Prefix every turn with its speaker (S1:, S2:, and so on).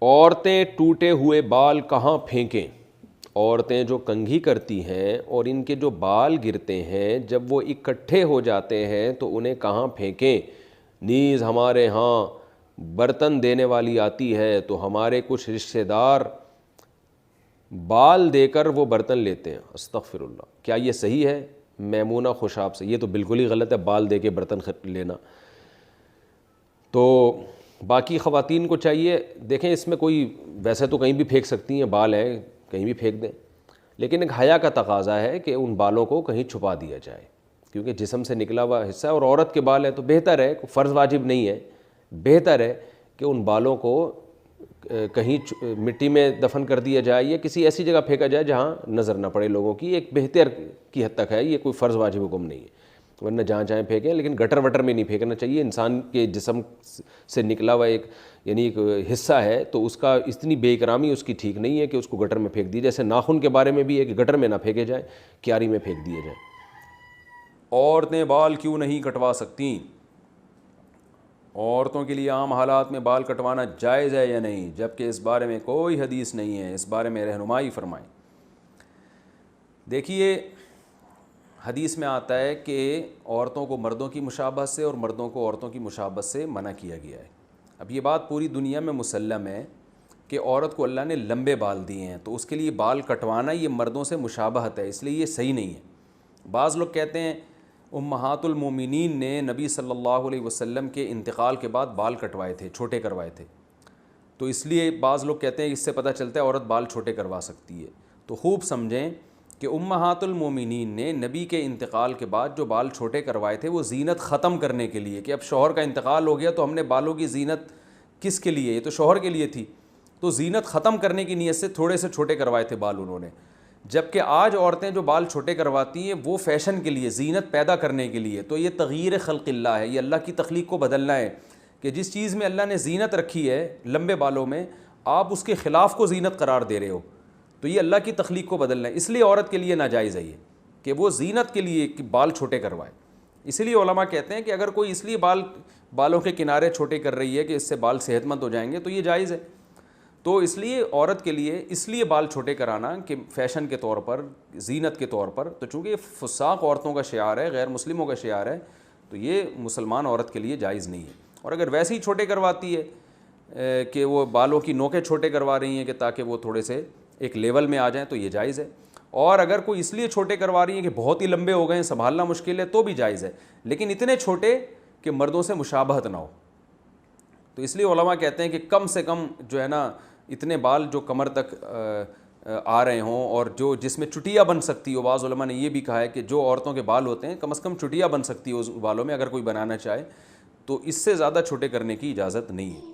S1: عورتیں ٹوٹے ہوئے بال کہاں پھینکیں؟ عورتیں جو کنگھی کرتی ہیں اور ان کے جو بال گرتے ہیں جب وہ اکٹھے ہو جاتے ہیں تو انہیں کہاں پھینکیں؟ نیز ہمارے ہاں برتن دینے والی آتی ہے تو ہمارے کچھ رشتہ دار بال دے کر وہ برتن لیتے ہیں۔ استغفر اللہ، کیا یہ صحیح ہے؟ میمونہ خوشاب سے، یہ تو بالکل ہی غلط ہے، بال دے کے برتن لینا۔ تو باقی خواتین کو چاہیے، دیکھیں اس میں کوئی، ویسے تو کہیں بھی پھینک سکتی ہیں، بال ہیں کہیں بھی پھینک دیں، لیکن ایک حیا کا تقاضا ہے کہ ان بالوں کو کہیں چھپا دیا جائے، کیونکہ جسم سے نکلا ہوا حصہ ہے اور عورت کے بال ہیں تو بہتر ہے، فرض واجب نہیں ہے، بہتر ہے کہ ان بالوں کو کہیں مٹی میں دفن کر دیا جائے یا کسی ایسی جگہ پھینکا جائے جہاں نظر نہ پڑے لوگوں کی، ایک بہتر کی حد تک ہے، یہ کوئی فرض واجب حکم نہیں ہے، ورنہ جہاں چاہیں پھینکیں، لیکن گٹر وٹر میں نہیں پھینکنا چاہیے۔ انسان کے جسم سے نکلا ہوا ایک ایک حصہ ہے تو اس کا اتنی بے اکرامی اس کی ٹھیک نہیں ہے کہ اس کو گٹر میں پھینک دی، جیسے ناخن کے بارے میں بھی ہے کہ گٹر میں نہ پھینکے جائیں، کیاری میں پھینک دیے جائیں۔ عورتیں بال کیوں نہیں کٹوا سکتیں؟ عورتوں کے لیے عام حالات میں بال کٹوانا جائز ہے یا نہیں؟ جبکہ اس بارے میں کوئی حدیث نہیں ہے، اس بارے میں رہنمائی فرمائیں۔ دیکھیے، حدیث میں آتا ہے کہ عورتوں کو مردوں کی مشابہت سے اور مردوں کو عورتوں کی مشابہت سے منع کیا گیا ہے۔ اب یہ بات پوری دنیا میں مسلم ہے کہ عورت کو اللہ نے لمبے بال دیے ہیں تو اس کے لیے بال کٹوانا یہ مردوں سے مشابہت ہے، اس لیے یہ صحیح نہیں ہے۔ بعض لوگ کہتے ہیں امہات المومنین نے نبی صلی اللہ علیہ وسلم کے انتقال کے بعد بال کٹوائے تھے، چھوٹے کروائے تھے، تو اس لیے بعض لوگ کہتے ہیں اس سے پتہ چلتا ہے عورت بال چھوٹے کروا سکتی ہے۔ تو خوب سمجھیں کہ امہات المومنین نے نبی کے انتقال کے بعد جو بال چھوٹے کروائے تھے وہ زینت ختم کرنے کے لیے، کہ اب شوہر کا انتقال ہو گیا تو ہم نے بالوں کی زینت کس کے لیے، یہ تو شوہر کے لیے تھی، تو زینت ختم کرنے کی نیت سے تھوڑے سے چھوٹے کروائے تھے بال انہوں نے۔ جبکہ آج عورتیں جو بال چھوٹے کرواتی ہیں وہ فیشن کے لیے، زینت پیدا کرنے کے لیے، تو یہ تغییر خلق اللہ ہے، یہ اللہ کی تخلیق کو بدلنا ہے، کہ جس چیز میں اللہ نے زینت رکھی ہے لمبے بالوں میں آپ اس کے خلاف کو زینت قرار دے رہے ہو، تو یہ اللہ کی تخلیق کو بدلنا ہے۔ اس لیے عورت کے لیے ناجائز ہے یہ کہ وہ زینت کے لیے بال چھوٹے کروائے۔ اسی لیے علماء کہتے ہیں کہ اگر کوئی اس لیے بالوں کے کنارے چھوٹے کر رہی ہے کہ اس سے بال صحت مند ہو جائیں گے تو یہ جائز ہے۔ تو اس لیے عورت کے لیے اس لیے بال چھوٹے کرانا کہ فیشن کے طور پر، زینت کے طور پر، تو چونکہ یہ فساق عورتوں کا شعار ہے، غیر مسلموں کا شعار ہے، تو یہ مسلمان عورت کے لیے جائز نہیں ہے۔ اور اگر ویسے ہی چھوٹے کرواتی ہے کہ وہ بالوں کی نوکیں چھوٹے کروا رہی ہیں کہ تاکہ وہ تھوڑے سے ایک لیول میں آ جائیں تو یہ جائز ہے۔ اور اگر کوئی اس لیے چھوٹے کروا رہی ہیں کہ بہت ہی لمبے ہو گئے ہیں، سنبھالنا مشکل ہے، تو بھی جائز ہے، لیکن اتنے چھوٹے کہ مردوں سے مشابہت نہ ہو۔ تو اس لیے علماء کہتے ہیں کہ کم سے کم جو ہے نا اتنے بال جو کمر تک آ رہے ہوں اور جو جس میں چٹیاں بن سکتی ہو، بعض علماء نے یہ بھی کہا ہے کہ جو عورتوں کے بال ہوتے ہیں کم از کم چٹیاں بن سکتی ہو اس بالوں میں، اگر کوئی بنانا چاہے تو اس سے زیادہ چھوٹے کرنے کی اجازت نہیں ہے۔